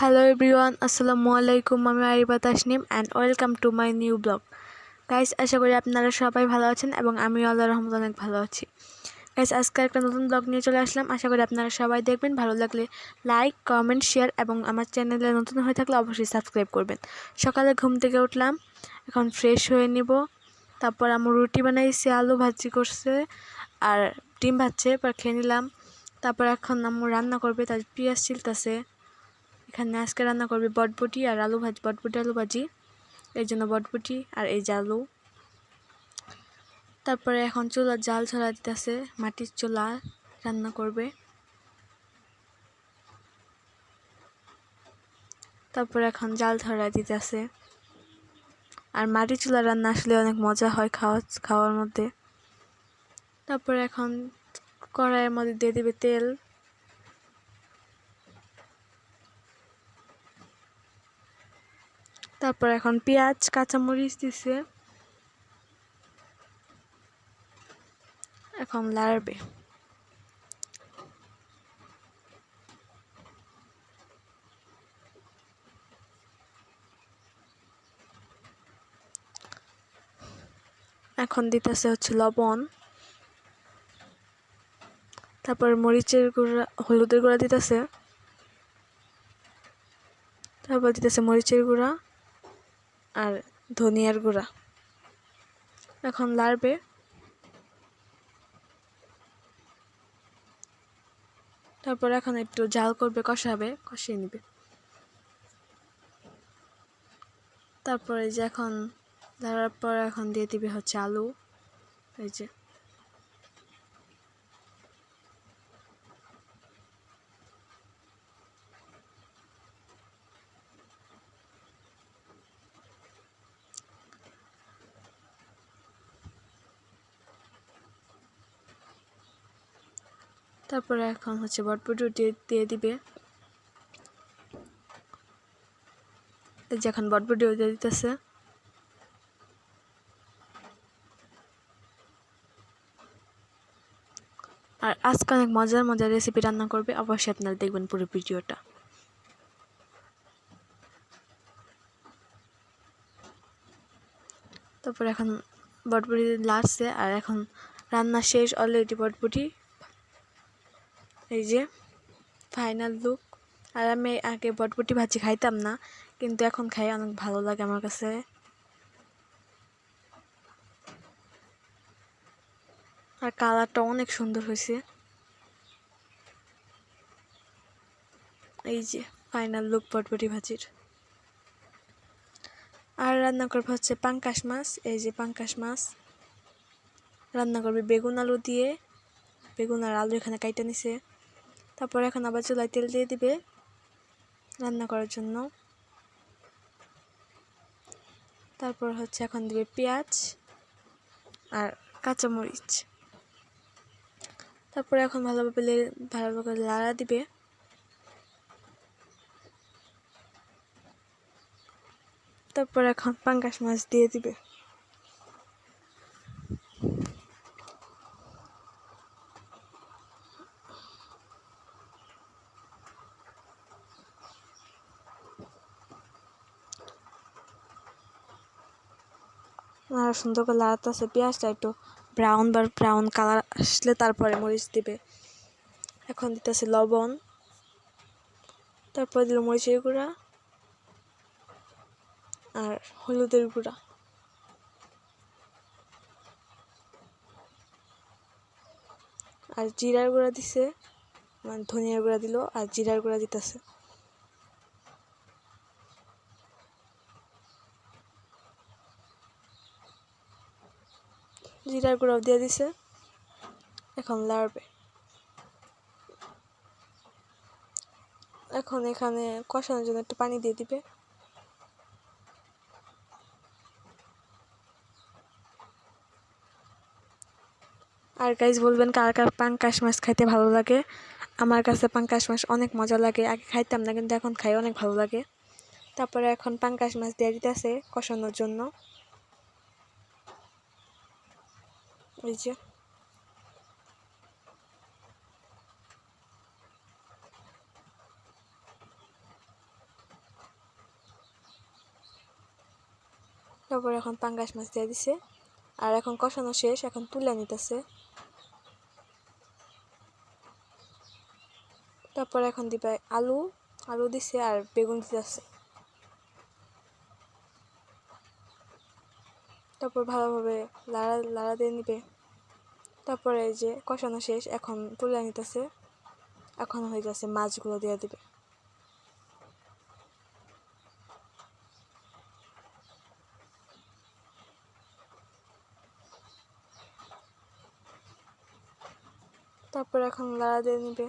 Hello everyone, আসসালামু আলাইকুম। আমি Ariba Tasnim and welcome to my new blog. Guys, আশা করি আপনারা সবাই ভালো আছেন এবং আমিও আল্লাহর রহমতে অনেক ভালো আছি। গাইস, আজকে একটা নতুন ব্লগ নিয়ে চলে আসলাম। আশা করি আপনারা সবাই দেখবেন। ভালো লাগলে লাইক, কমেন্ট, শেয়ার এবং আমার চ্যানেলে নতুন হয়ে থাকলে অবশ্যই সাবস্ক্রাইব করবেন। সকালে ঘুম থেকে উঠলাম, এখন ফ্রেশ হয়ে নিব। তারপর আমার রুটি বানাইছে, আলু ভাজি করছে আর ডিম ভাজছে, পর খেয়ে নিলাম। তারপর এখন আম্মু রান্না করবে, তার পেঁয়াজ ছিলতেছে। এখানে আজকে রান্না করবে বটবটি আর আলু ভাজি, বটবটি আলু ভাজি, এই জন্য বটবটি আর এই যে আলু। তারপরে এখন চুলার জাল ছড়া দিতেছে, মাটির চুলা রান্না করবে। তারপরে এখন জাল ছড়া দিতেছে। আর মাটির চুলা রান্না আসলে অনেক মজা হয় খাওয়ার মধ্যে। তারপরে এখন কড়াইয়ের মধ্যে দিয়ে দিবে তেল। তারপর এখন পেঁয়াজ, কাঁচামরিচ দিছে, এখন লাড়বে। এখন দিতেছে হচ্ছে লবণ, তারপর মরিচের গুঁড়া, হলুদের গুঁড়া দিতেছে, তারপর দিতেছে মরিচের গুঁড়া আর ধনিয়ার গুঁড়া। এখন লাড়বে। তারপর এখন একটু জাল করবে, কষিয়ে নিবে। তারপরে যে এখন লাড়ার পর এখন দিয়ে দিবে হচ্ছে আলু, এই যে। তারপরে এখন হচ্ছে বটবটি দিয়ে দিবে, এই যে এখন বটবটিও দিয়ে দিতেছে। আর আজকে অনেক মজার মজার রেসিপি রান্না করবে, অবশ্যই আপনারা দেখবেন পুরো ভিডিওটা। তারপর এখন বটবটি লাড়ছে আর এখন রান্না শেষ অলরেডি বটবটি, এই যে ফাইনাল লুক। আর আমি আগে বটবটি ভাজি খাইতাম না, কিন্তু এখন খাই, অনেক ভালো লাগে আমার কাছে। আর কালারটা অনেক সুন্দর হয়েছে, এই যে ফাইনাল লুক বটবটি ভাজির। আর রান্না করবে হচ্ছে পাঙ্কাশ মাছ, এই যে পাঙ্কাশ মাছ রান্না করবে বেগুন আলু দিয়ে। বেগুন আর আলু এখানে কাইটা নিছে। তারপর এখন আবার চুলায় তেল দিয়ে দিবে রান্না করার জন্য। তারপর হচ্ছে এখন দিবে পেঁয়াজ আর কাঁচামরিচ। তারপরে এখন ভালোভাবে লাড়া দিবে। তারপর এখন পাঙ্কাশ মাছ দিয়ে দিবে। আর সুন্দর করে লাড়াতেছে, পেঁয়াজটা একটু ব্রাউন কালার আসলে তারপরে মরিচ দিবে। এখন দিতেছে লবণ, তারপর দিল মরিচের গুঁড়া আর হলুদের গুঁড়া। আর জিরার গুঁড়া দিছে, মানে ধনিয়ার গুঁড়া দিল আর জিরার গুঁড়া দিতেছে। জিরার গুঁড়াও দিয়ে দিছে, এখন লাড়বে। এখন এখানে কষানোর জন্য একটু পানি দিয়ে দিবে। আর গাইজ বলবেন কার কার পাঙ্কাশ মাছ খাইতে ভালো লাগে। আমার কাছে পাঙ্কাশ মাছ অনেক মজা লাগে, আগে খাইতাম না কিন্তু এখন খাই, অনেক ভালো লাগে। তারপরে এখন পাঙ্কাশ মাছ দিয়ে দিতেছে কষানোর জন্য, এই যে। তারপর এখন পাঙ্গাস মাছ দিয়ে দিছে আর এখন কষানো শেষ, এখন তুলে নিতেছে। তারপর এখন দিবে আলু দিছে আর বেগুন দিতেছে। তারপর ভালোভাবে লাড়া দিয়ে নিবে। তারপরে এই যে কষানো শেষ, এখন তুলে নিতেছে। এখন হয়ে যাচ্ছে মাছগুলো দিয়ে দিবে। তারপর এখন লাড়া দিয়ে নিবে।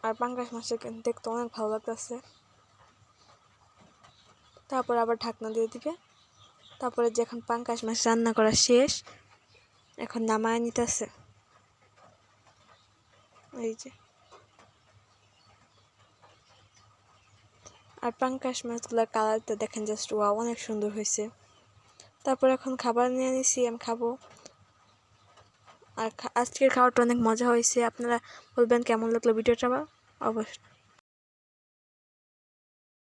আর পাঙ্গাস মাছটা দেখতে অনেক ভালো লাগতেছে। তারপর আবার ঢাকনা দিয়ে দিবে। তারপরে যখন পাঙ্গাস মাছ রান্না করা শেষ, এখন নামায় নিতেছে। এই যে আর পাঙ্গাস মাছগুলোর কালারটা দেখেন, জাস্ট ওয়াও, অনেক সুন্দর হয়েছে। তারপর এখন খাবার নিয়ে নিছি, আমি খাবো। আর আজকের খাবারটা অনেক মজা হয়েছে। আপনারা বলবেন কেমন লাগলো ভিডিওটা, অবশ্যই।